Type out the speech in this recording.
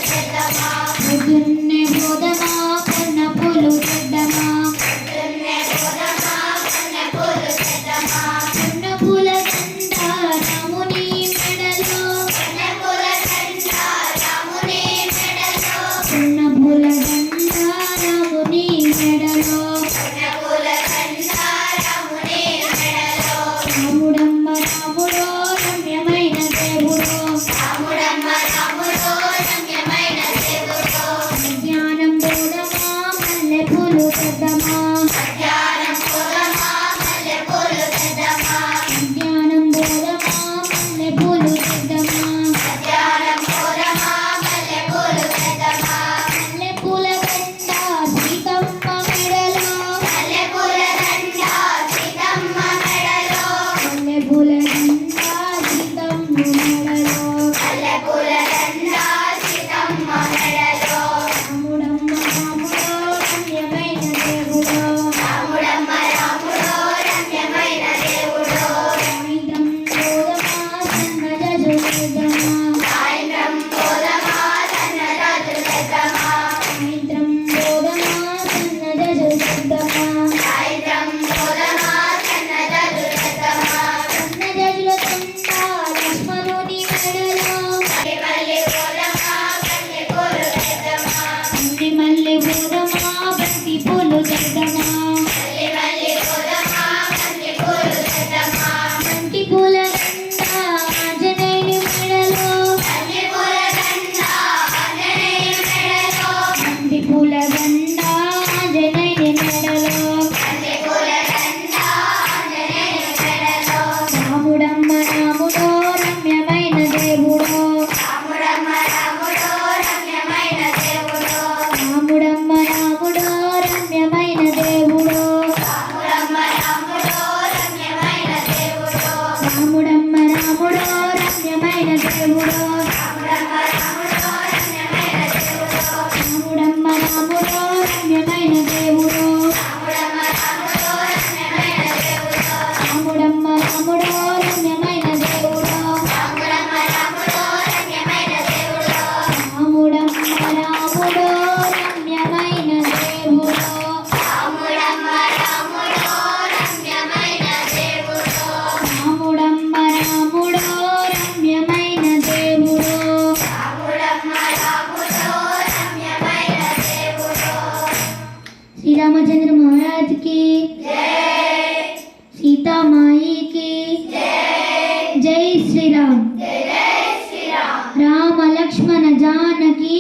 పొద్దున్నే పోదమా కన్నెపూలు తెద్దమా కన్నెపూల దండ రాముని మెడలో కన్నెపూల దండ రాముని మెడలో రాముడమ్మ రాముడో రమ్యమైన దేవుడో మధ్యాహ్నం పోదమా మల్లెపూలు తెద్దమా మధ్యాహ్నం పోదమా మల్లెపూలు తెద్దమా మల్లెపూల దండ సీతమ్మ మెడలో మల్లెపూల దండ సీతమ్మ మెడలో రాముడమ్మ రాముడో రమ్యమైన దేవుడో సాయంత్రం పోదమా సన్నజాజులు తెద్దమా సన్నజాజుల దండ లక్ష్మణుని మెడలో మల్లె పోదమా బంతి పూలు తెద్దమా బంతి పూల దండ ఆంజనేయుని మెడలో బంతి పూల దండ ఆంజనేయుని మెడలో రాముడమ్మ రాముడో రమ్యమైన దేవుడో రాముడమ్మ రాముడో రమ్యమైన దేవుడో రాముడమ్మ రాముడో రమ్యమైన దేవుడో రాముడమ్మ రాముడో రమ్యమైన దేవుడో రాముడమ్మ రాముడో రమ్యమైన దేవుడో రాముడమ్మ రాముడో రమ్యమైన దేవుడో రాముడమ్మ రాముడో రమ్యమైన దేవుడో శ్రీరామచంద్ర महाराज की सीता माई की जय श्री राम राम लक्ष्मण जानकी